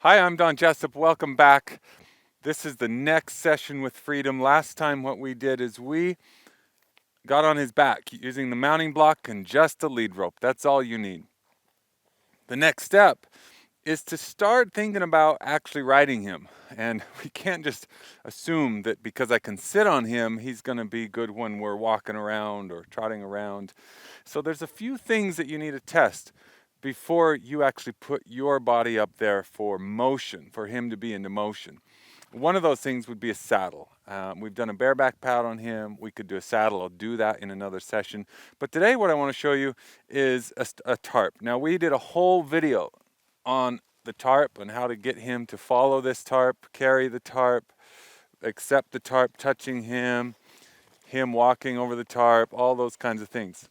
Hi, I'm Don Jessup. Welcome back. This is the next session with Freedom. Last time what we did is we got on his back using the mounting block and just a lead rope. That's all you need. The next step is to start thinking about actually riding him. And we can't just assume that because I can sit on him, he's going to be good when we're walking around or trotting around. So there's a few things that you need to test before you actually put your body up there for motion, for him to be into motion. One of those things would be a saddle. We've done a bareback pad on him. We could do a saddle. I'll do that in another session. But today what I want to show you is a tarp. Now we did a whole video on the tarp and how to get him to follow this tarp, carry the tarp, accept the tarp touching him walking over the tarp, all those kinds of things.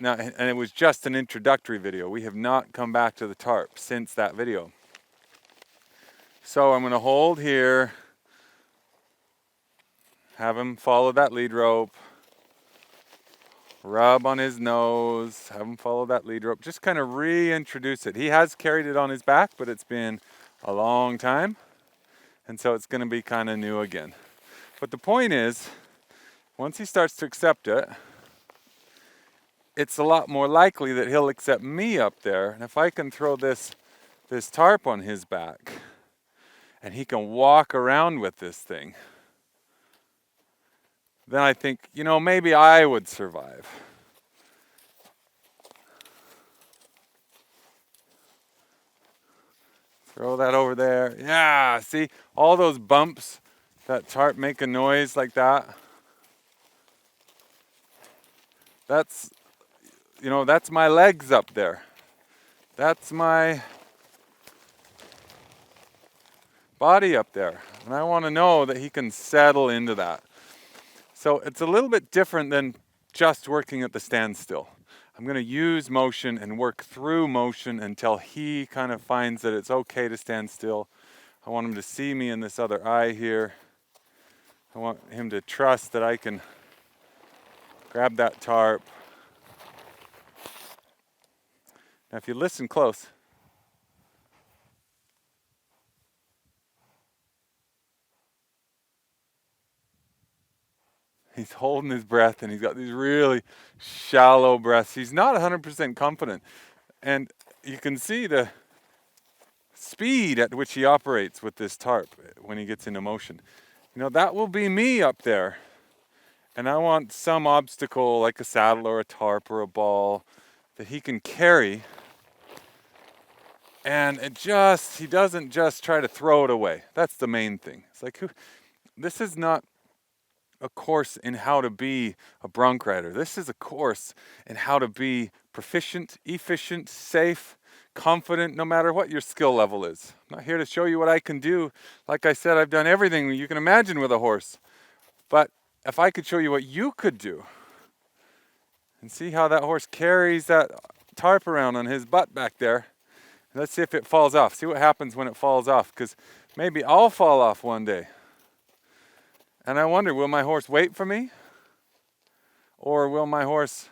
Now, and it was just an introductory video. We have not come back to the tarp since that video. So I'm going to hold here, have him follow that lead rope, rub on his nose, have him follow that lead rope, just kind of reintroduce it. He has carried it on his back, but it's been a long time, and so it's going to be kind of new again. But the point is, once he starts to accept it, it's a lot more likely that he'll accept me up there. And if I can throw this tarp on his back, and he can walk around with this thing, then I think, maybe I would survive. Throw that over there. Yeah, see, all those bumps, that tarp make a noise like that. That's my legs up there. That's my body up there. And I want to know that he can settle into that. So it's a little bit different than just working at the standstill. I'm going to use motion and work through motion until he kind of finds that it's okay to stand still. I want him to see me in this other eye here. I want him to trust that I can grab that tarp. Now, if you listen close, he's holding his breath and he's got these really shallow breaths. He's not 100% confident. And you can see the speed at which he operates with this tarp when he gets into motion. That will be me up there. And I want some obstacle like a saddle or a tarp or a ball that he can carry. And he doesn't just try to throw it away. That's the main thing. It's like, this is not a course in how to be a bronc rider. This is a course in how to be proficient, efficient, safe, confident, no matter what your skill level is. I'm not here to show you what I can do. Like I said, I've done everything you can imagine with a horse. But if I could show you what you could do and see how that horse carries that tarp around on his butt back there, let's see if it falls off. See what happens when it falls off, because maybe I'll fall off one day. And I wonder, will my horse wait for me? Or will my horse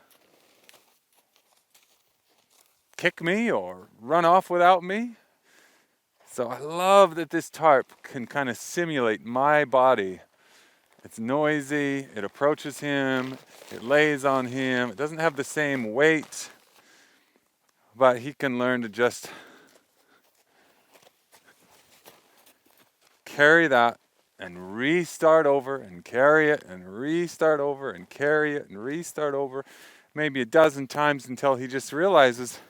kick me or run off without me? So I love that this tarp can kind of simulate my body. It's noisy, it approaches him, it lays on him, it doesn't have the same weight, but he can learn to just carry that and restart over and carry it and restart over and carry it and restart over, maybe a dozen times until he just realizes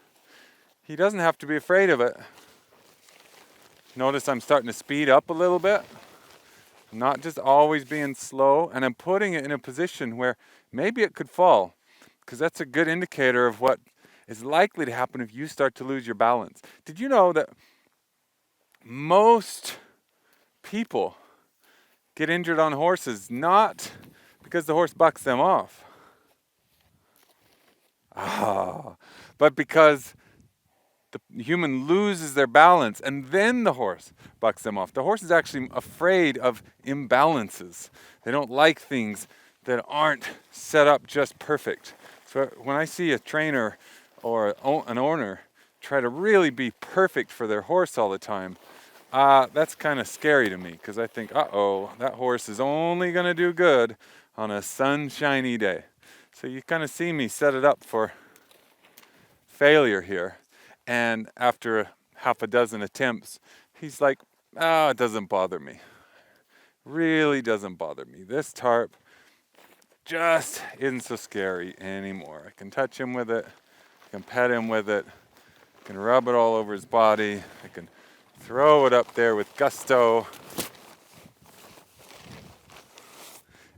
he doesn't have to be afraid of it. Notice I'm starting to speed up a little bit. I'm not just always being slow, and I'm putting it in a position where maybe it could fall, because that's a good indicator of what is likely to happen if you start to lose your balance. Did you know that most people get injured on horses not because the horse bucks them off, but because the human loses their balance and then the horse bucks them off. The horse is actually afraid of imbalances. They don't like things that aren't set up just perfect. So when I see a trainer or an owner try to really be perfect for their horse all the time, that's kind of scary to me, because I think, uh-oh, that horse is only going to do good on a sunshiny day. So you kind of see me set it up for failure here. And after half a dozen attempts, he's like, oh, it doesn't bother me. Really doesn't bother me. This tarp just isn't so scary anymore. I can touch him with it. I can pet him with it. I can rub it all over his body. I can throw it up there with gusto.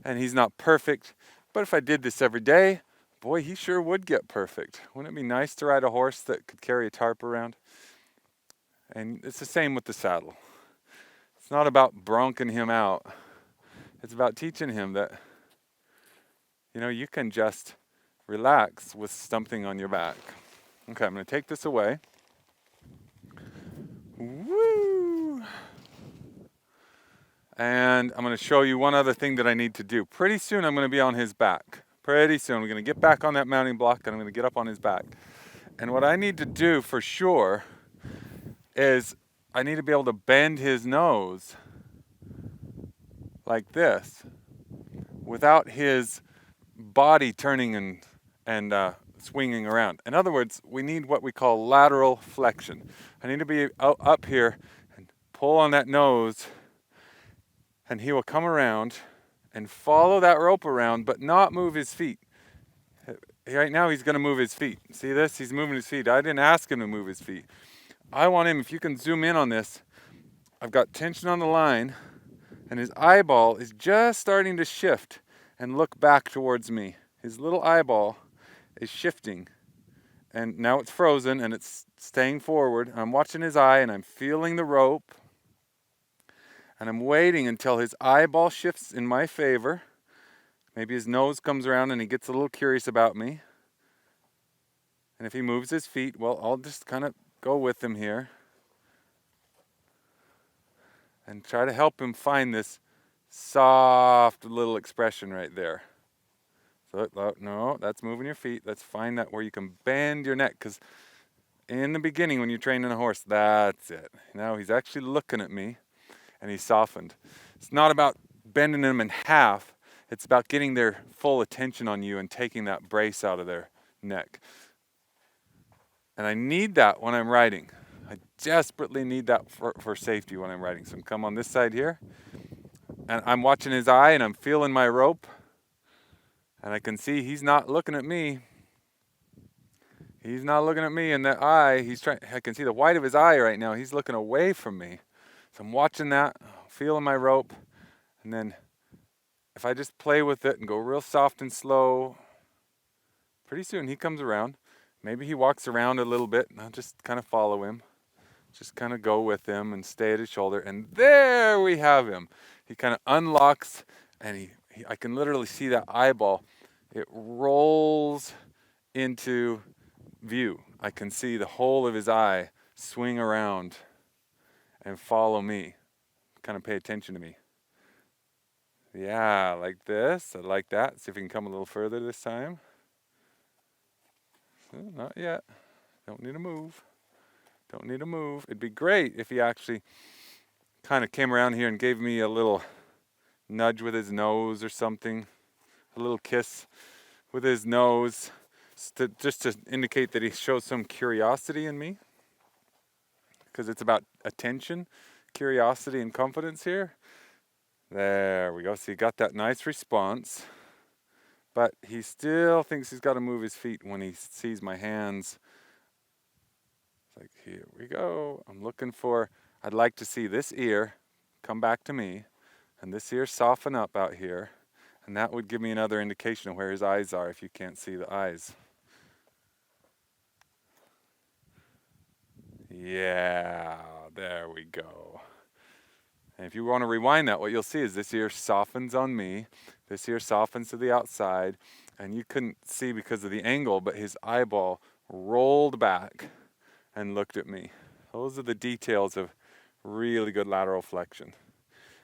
And he's not perfect, but if I did this every day, boy, he sure would get perfect. Wouldn't it be nice to ride a horse that could carry a tarp around? And it's the same with the saddle. It's not about bronking him out. It's about teaching him that, you can just relax with something on your back. Okay, I'm going to take this away. Woo! And I'm going to show you one other thing that I need to do. Pretty soon I'm going to be on his back. Pretty soon we're going to get back on that mounting block and I'm going to get up on his back. And what I need to do for sure is I need to be able to bend his nose like this without his body turning and swinging around. In other words, we need what we call lateral flexion. I need to be up here and pull on that nose, and he will come around and follow that rope around, but not move his feet. Right now he's going to move his feet. See this? He's moving his feet. I didn't ask him to move his feet. I want him, if you can zoom in on this, I've got tension on the line, and his eyeball is just starting to shift and look back towards me. His little eyeball is shifting, and now it's frozen and it's staying forward. I'm watching his eye and I'm feeling the rope, and I'm waiting until his eyeball shifts in my favor. Maybe his nose comes around and he gets a little curious about me. And if he moves his feet, well, I'll just kind of go with him here and try to help him find this soft little expression right there. So, no, that's moving your feet. Let's find that where you can bend your neck, because in the beginning when you're training a horse, that's it. Now he's actually looking at me and he's softened. It's not about bending him in half. It's about getting their full attention on you and taking that brace out of their neck. And I need that when I'm riding. I desperately need that for safety when I'm riding. So I'm come on this side here, and I'm watching his eye and I'm feeling my rope, and I can see he's not looking at me. He's not looking at me in that eye. I can see the white of his eye right now. He's looking away from me. So I'm watching that, feeling my rope, and then if I just play with it and go real soft and slow, pretty soon he comes around. Maybe he walks around a little bit, and I'll just kind of follow him. Just kind of go with him and stay at his shoulder, and there we have him. He kind of unlocks, and I can literally see that eyeball. It rolls into view. I can see the whole of his eye swing around and follow me. Kind of pay attention to me. Yeah, like this. I like that. See if we can come a little further this time. Not yet. Don't need to move. Don't need to move. It'd be great if he actually kind of came around here and gave me a little nudge with his nose or something. A little kiss with his nose, just to indicate that he shows some curiosity in me. Because it's about attention, curiosity, and confidence here. There we go. So he got that nice response. But he still thinks he's got to move his feet when he sees my hands. It's like, here we go. I'd like to see this ear come back to me, and this ear soften up out here, and that would give me another indication of where his eyes are if you can't see the eyes. Yeah, there we go. And if you want to rewind that, what you'll see is this ear softens on me, this ear softens to the outside, and you couldn't see because of the angle, but his eyeball rolled back and looked at me. Those are the details of really good lateral flexion.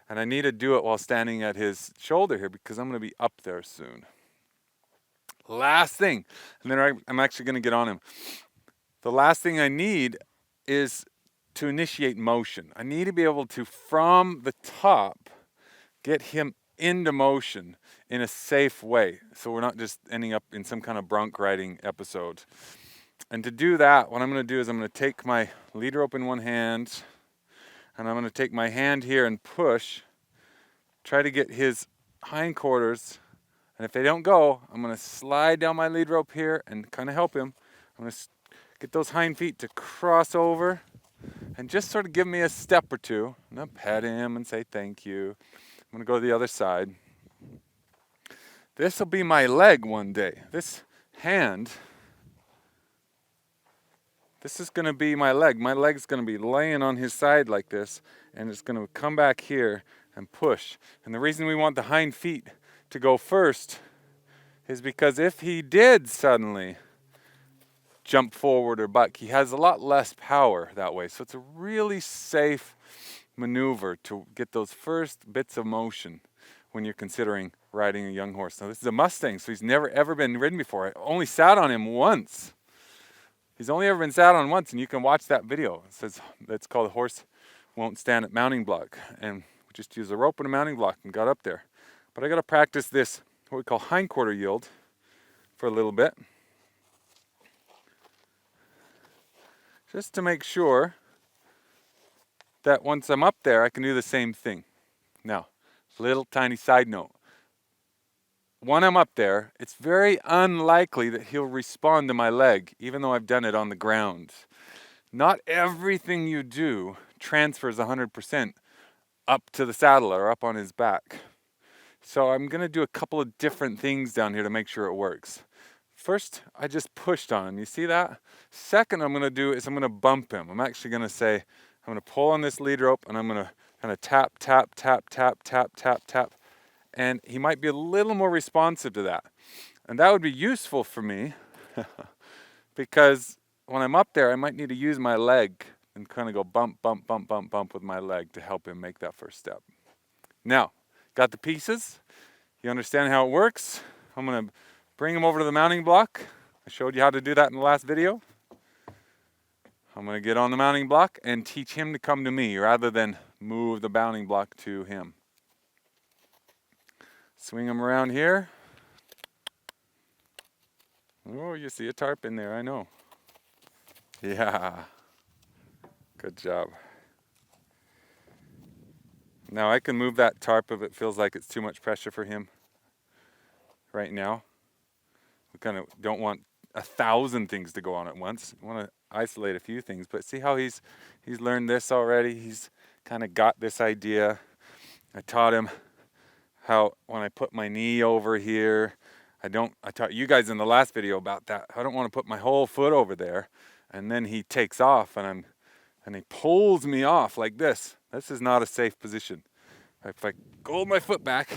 And I need to do it while standing at his shoulder here, because I'm going to be up there soon. Last thing, and then I'm actually going to get on him. The last thing I need is to initiate motion. I need to be able to, from the top, get him into motion in a safe way, so we're not just ending up in some kind of bronc riding episode. And to do that, what I'm going to do is I'm going to take my lead rope in one hand, and I'm going to take my hand here and push, try to get his hindquarters, and if they don't go, I'm going to slide down my lead rope here and kind of help him. I'm going to get those hind feet to cross over and just sort of give me a step or two. And I'll pet him and say thank you. I'm going to go to the other side. This will be my leg one day. This hand, this is going to be my leg. My leg's going to be laying on his side like this, and it's going to come back here and push. And the reason we want the hind feet to go first is because if he did suddenly jump forward or buck, he has a lot less power that way. So it's a really safe maneuver to get those first bits of motion when you're considering riding a young horse. Now this is a Mustang, so he's never ever been ridden before. I only sat on him once. He's only ever been sat on once, and you can watch that video. It says it's called Horse Won't Stand at Mounting Block, and we just used a rope and a mounting block and got up there. But I got to practice this, what we call hindquarter yield, for a little bit, just to make sure that once I'm up there, I can do the same thing. Now, little tiny side note. When I'm up there, it's very unlikely that he'll respond to my leg, even though I've done it on the ground. Not everything you do transfers 100% up to the saddle or up on his back. So I'm going to do a couple of different things down here to make sure it works. First, I just pushed on him. You see that? Second, I'm going to do is I'm going to bump him. I'm actually going to say, I'm going to pull on this lead rope, and I'm going to kind of tap, tap, tap, tap, tap, tap, tap. And he might be a little more responsive to that. And that would be useful for me because when I'm up there, I might need to use my leg and kind of go bump, bump, bump, bump, bump with my leg to help him make that first step. Now, got the pieces? You understand how it works? I'm going to bring him over to the mounting block. I showed you how to do that in the last video. I'm going to get on the mounting block and teach him to come to me rather than move the mounting block to him. Swing him around here. Oh, you see a tarp in there, I know. Yeah. Good job. Now I can move that tarp if it feels like it's too much pressure for him right now. We kind of don't want 1,000 things to go on at once. We want to isolate a few things, but see how he's learned this already. He's kind of got this idea. I taught him how when I put my knee over here, I taught you guys in the last video about that. I don't want to put my whole foot over there, and then he takes off and he pulls me off like this. This is not a safe position. If I hold my foot back,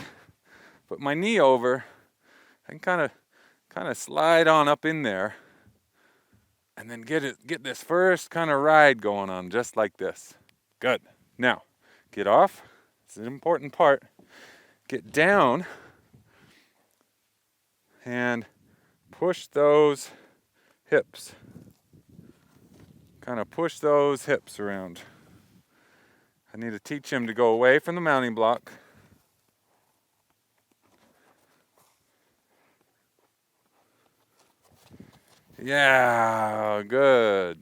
put my knee over, I can kind of slide on up in there, and then get this first kind of ride going on just like this. Good. Now, get off. It's an important part. Get down and push those hips. Kind of push those hips around. I need to teach him to go away from the mounting block. Yeah, good.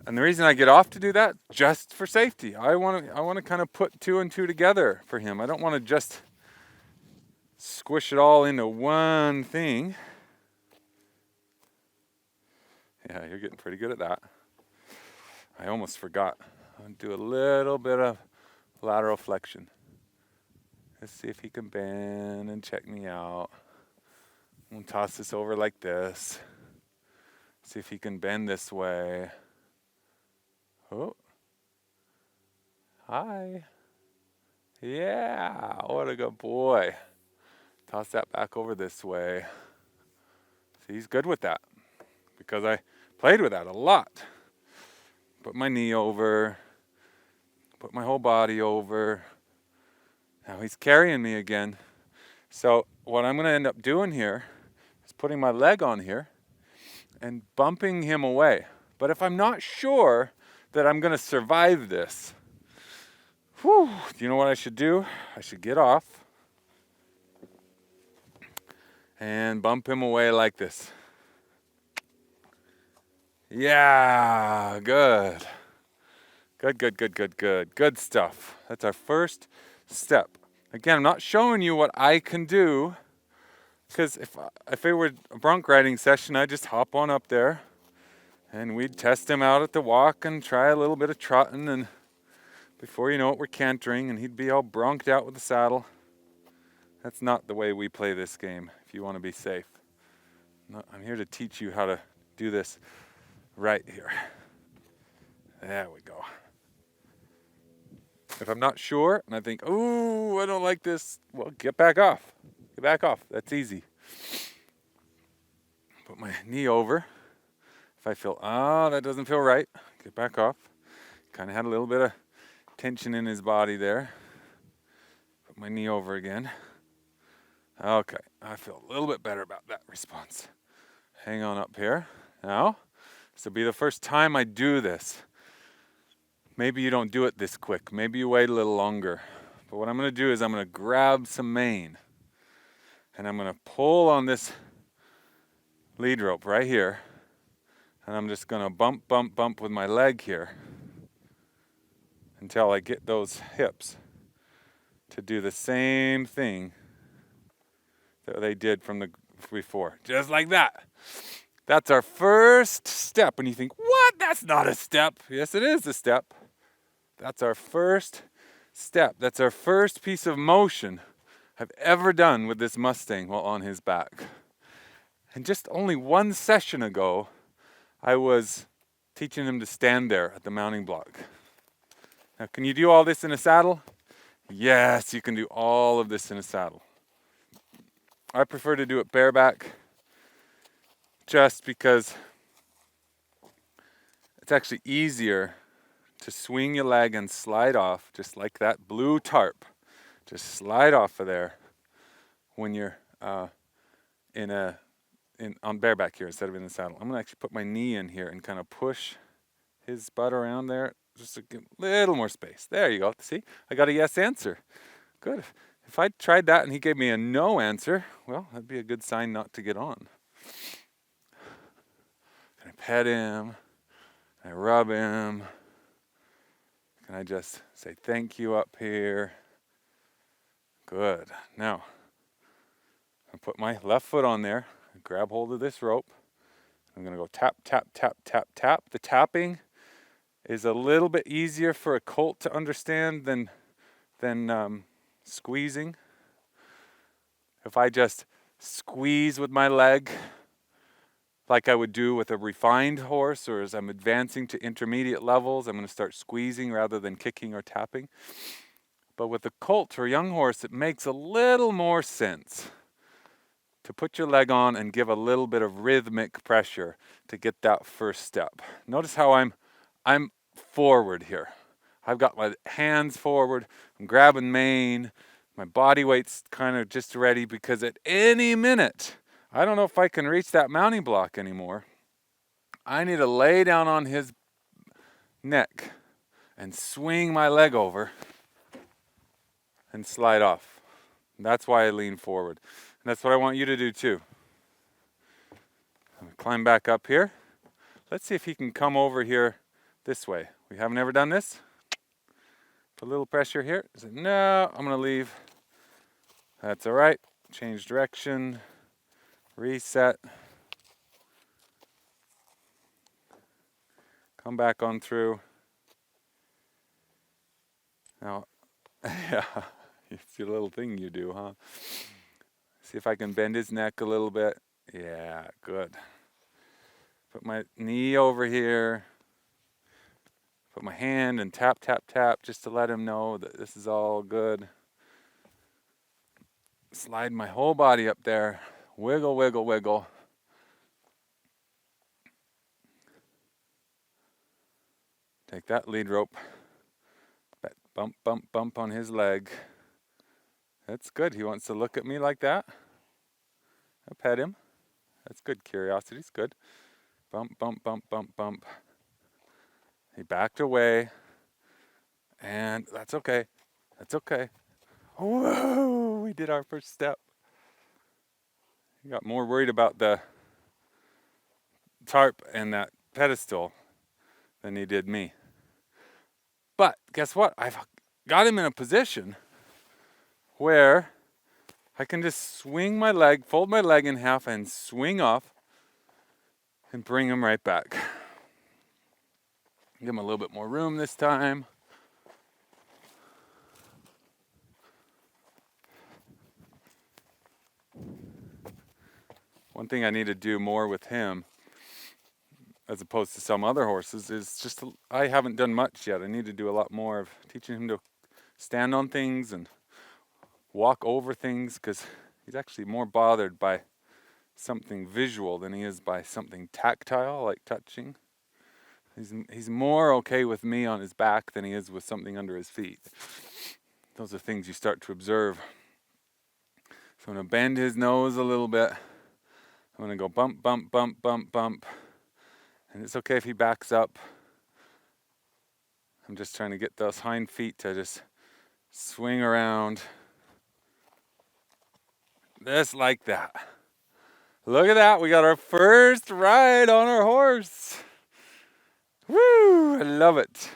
And the reason I get off to do that, just for safety. I want to kind of put two and two together for him. I don't want to just squish it all into one thing. Yeah, you're getting pretty good at that. I almost forgot. I'll do a little bit of lateral flexion. Let's see if he can bend and check me out. I'm going to toss this over like this. See if he can bend this way. Oh. Hi. Yeah, what a good boy. Toss that back over this way. See, he's good with that because I played with that a lot. Put my knee over, put my whole body over. Now he's carrying me again. So what I'm going to end up doing here is putting my leg on here and bumping him away. But if I'm not sure that I'm going to survive this, do you know what I should do? I should get off and bump him away like this. Yeah, good. Good stuff. That's our first step. Again, I'm not showing you what I can do, because if it were a bronc riding session, I'd just hop on up there and we'd test him out at the walk and try a little bit of trotting, and before you know it, we're cantering and he'd be all bronked out with the saddle. That's not the way we play this game if you want to be safe. I'm here to teach you how to do this right here. There we go. If I'm not sure and I think, ooh, I don't like this, well, get back off. Get back off. That's easy. Put my knee over. If I feel, that doesn't feel right, get back off. Kind of had a little bit of tension in his body there. Put my knee over again. Okay, I feel a little bit better about that response. Hang on up here. Now, this will be the first time I do this. Maybe you don't do it this quick. Maybe you wait a little longer. But what I'm going to do is I'm going to grab some mane. And I'm going to pull on this lead rope right here. And I'm just going to bump with my leg here until I get those hips to do the same thing that they did from the before. Just like that. That's our first step. And you think, what? That's not a step. Yes, it is a step. That's our first step. That's our first piece of motion I've ever done with this Mustang while on his back. And just only one session ago, I was teaching him to stand there at the mounting block. Now, can you do all this in a saddle? Yes, you can do all of this in a saddle. I prefer to do it bareback just because it's actually easier to swing your leg and slide off, just like that blue tarp. Just slide off of there when you're on bareback here instead of in the saddle. I'm gonna actually put my knee in here and kind of push his butt around there, just to get a little more space. There you go. See, I got a yes answer. Good. If I tried that and he gave me a no answer, well, that'd be a good sign not to get on. Can I pet him? Can I rub him? Can I just say thank you up here? Good. Now, I put my left foot on there, grab hold of this rope. I'm going to go tap, tap, tap, tap, tap. The tapping is a little bit easier for a colt to understand than squeezing. If I just squeeze with my leg, like I would do with a refined horse, or as I'm advancing to intermediate levels, I'm going to start squeezing rather than kicking or tapping. But with a colt or a young horse, it makes a little more sense to put your leg on and give a little bit of rhythmic pressure to get that first step. Notice how I'm forward here. I've got my hands forward, I'm grabbing mane, my body weight's kind of just ready, because at any minute, I don't know if I can reach that mounting block anymore. I need to lay down on his neck and swing my leg over and slide off. And that's why I lean forward. And that's what I want you to do too. Climb back up here. Let's see if he can come over here this way. We haven't ever done this. Put a little pressure here. Say, no, I'm going to leave. That's all right. Change direction. Reset. Come back on through. Now, yeah, it's your little thing you do, huh? See if I can bend his neck a little bit. Yeah, good. Put my knee over here. Put my hand and tap, tap, tap, just to let him know that this is all good. Slide my whole body up there. Wiggle, wiggle, wiggle. Take that lead rope. Bump, bump, bump on his leg. That's good. He wants to look at me like that. I pet him. That's good. Curiosity's good. Bump, bump, bump, bump, bump. He backed away. And that's okay. That's okay. Whoa, we did our first step. He got more worried about the tarp and that pedestal than he did me. But guess what? I've got him in a position where I can just swing my leg, fold my leg in half and swing off and bring him right back. Give him a little bit more room this time. One thing I need to do more with him, as opposed to some other horses, is just, I haven't done much yet. I need to do a lot more of teaching him to stand on things and walk over things, because he's actually more bothered by something visual than he is by something tactile, like touching. He's more okay with me on his back than he is with something under his feet. Those are things you start to observe. So I'm going to bend his nose a little bit. I'm going to go bump, bump, bump, bump, bump. And it's okay if he backs up. I'm just trying to get those hind feet to just swing around. Just like that. Look at that. We got our first ride on our horse. Woo! I love it.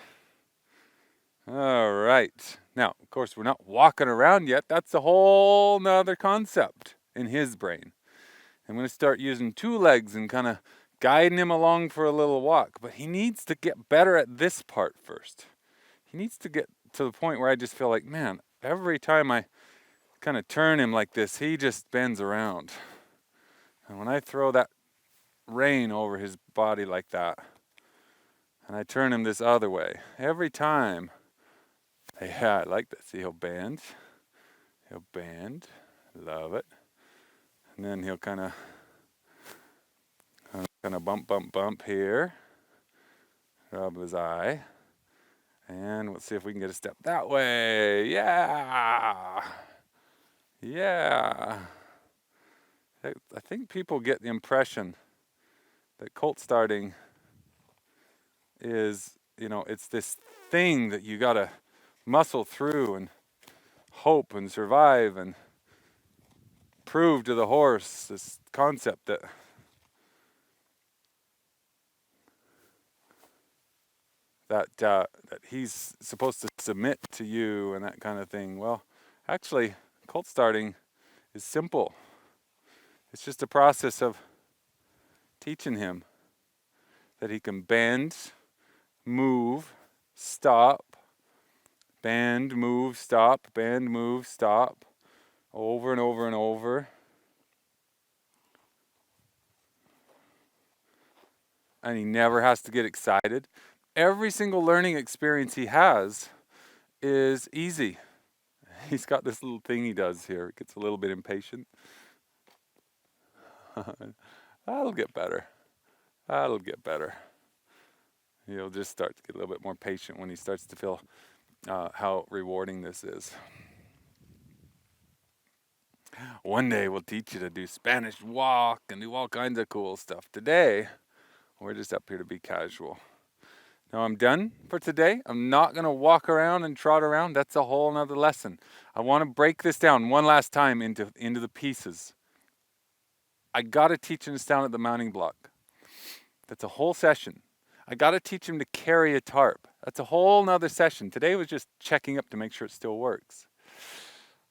All right. Now, of course, we're not walking around yet. That's a whole nother concept in his brain. I'm going to start using two legs and kind of guiding him along for a little walk. But he needs to get better at this part first. He needs to get to the point where I just feel like, man, every time I kind of turn him like this, he just bends around. And when I throw that rein over his body like that, and I turn him this other way, every time, yeah, I like that. See, he'll bend. He'll bend. Love it. And then he'll kind of bump, bump, bump here. Rub his eye. And let's see if we can get a step that way. Yeah. Yeah. I think people get the impression that colt starting is, it's this thing that you gotta muscle through and hope and survive and prove to the horse, this concept that he's supposed to submit to you and that kind of thing. Well, actually, colt starting is simple. It's just a process of teaching him that he can bend, move, stop, bend, move, stop, bend, move, stop, over and over and over. And he never has to get excited. Every single learning experience he has is easy. He's got this little thing he does here. It gets a little bit impatient. That'll get better. That'll get better. He'll just start to get a little bit more patient when he starts to feel how rewarding this is. One day we'll teach you to do Spanish walk and do all kinds of cool stuff. Today, we're just up here to be casual. Now I'm done for today. I'm not going to walk around and trot around. That's a whole nother lesson. I want to break this down one last time into the pieces. I got to teach him to stand at the mounting block. That's a whole session. I got to teach him to carry a tarp. That's a whole nother session. Today was just checking up to make sure it still works.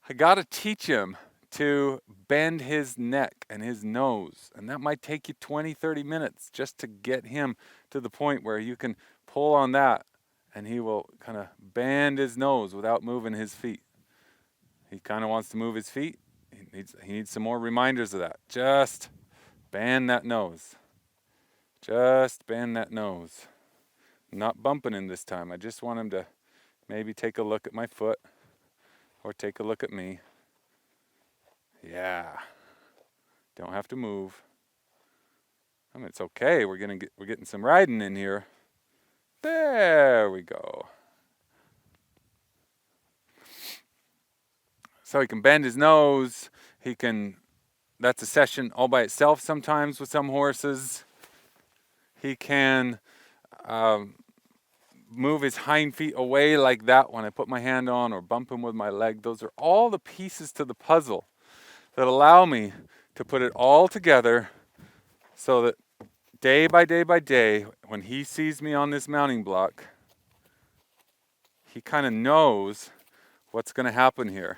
I got to teach him to bend his neck and his nose. And that might take you 20, 30 minutes just to get him to the point where you can pull on that and he will kind of bend his nose without moving his feet. He kind of wants to move his feet. He needs some more reminders of that. Just bend that nose. Just bend that nose. I'm not bumping him this time. I just want him to maybe take a look at my foot or take a look at me. Yeah. Don't have to move. I mean, it's okay. We're getting some riding in here. There we go. So he can bend his nose. That's a session all by itself sometimes with some horses. He can move his hind feet away like that when I put my hand on, or bump him with my leg. Those are all the pieces to the puzzle that allow me to put it all together so that day by day by day, when he sees me on this mounting block, he kind of knows what's going to happen here.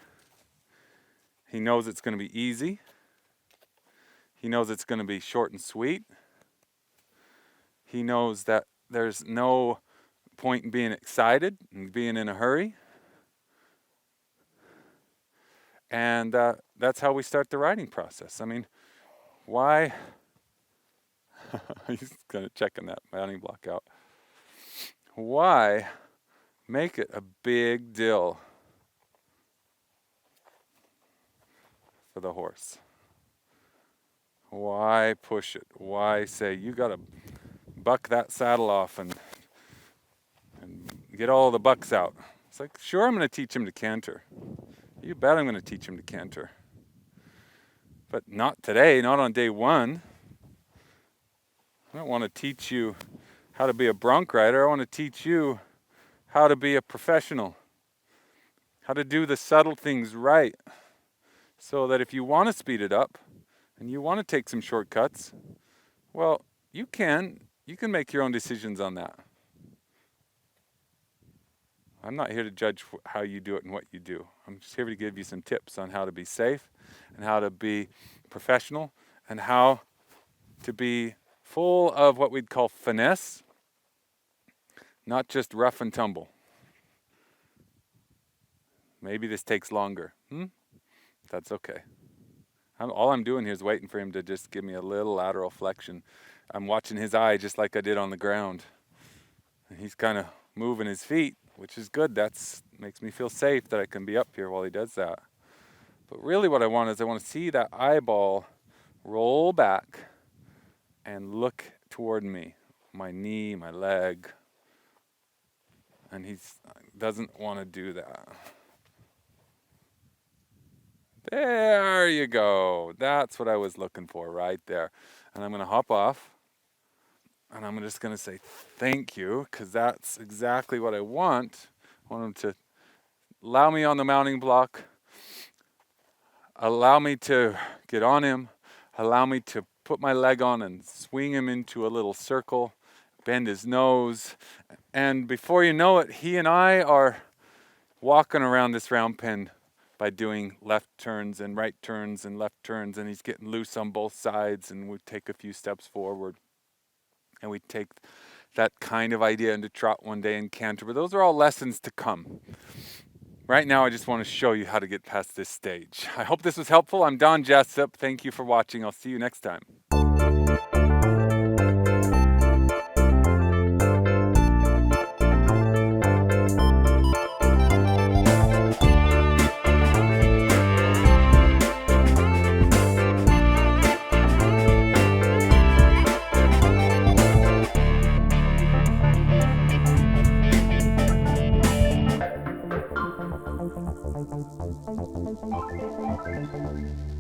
He knows it's going to be easy. He knows it's going to be short and sweet. He knows that there's no point in being excited and being in a hurry. And that's how we start the riding process. I mean, why? He's kind of checking that mounting block out. Why make it a big deal for the horse? Why push it? Why say, you got to buck that saddle off and get all the bucks out? It's like, sure, I'm going to teach him to canter. You bet I'm going to teach him to canter. But not today, not on day one. I don't want to teach you how to be a bronc rider. I want to teach you how to be a professional. How to do the subtle things right. So that if you want to speed it up and you want to take some shortcuts, well, you can make your own decisions on that. I'm not here to judge how you do it and what you do. I'm just here to give you some tips on how to be safe and how to be professional and how to be full of what we'd call finesse, not just rough and tumble. Maybe this takes longer. That's okay. All I'm doing here is waiting for him to just give me a little lateral flexion. I'm watching his eye just like I did on the ground. And he's kind of moving his feet, which is good. That makes me feel safe that I can be up here while he does that. But really what I want is I want to see that eyeball roll back and look toward me, my knee, my leg. And he doesn't want to do that. There you go. That's what I was looking for right there. And I'm going to hop off. And I'm just going to say thank you, because that's exactly what I want. I want him to allow me on the mounting block, allow me to get on him, allow me to put my leg on and swing him into a little circle, bend his nose. And before you know it, he and I are walking around this round pen by doing left turns and right turns and left turns, and he's getting loose on both sides, and we take a few steps forward. And we take that kind of idea into trot one day and canter. But those are all lessons to come. Right now, I just want to show you how to get past this stage. I hope this was helpful. I'm Don Jessup. Thank you for watching. I'll see you next time. Thank you.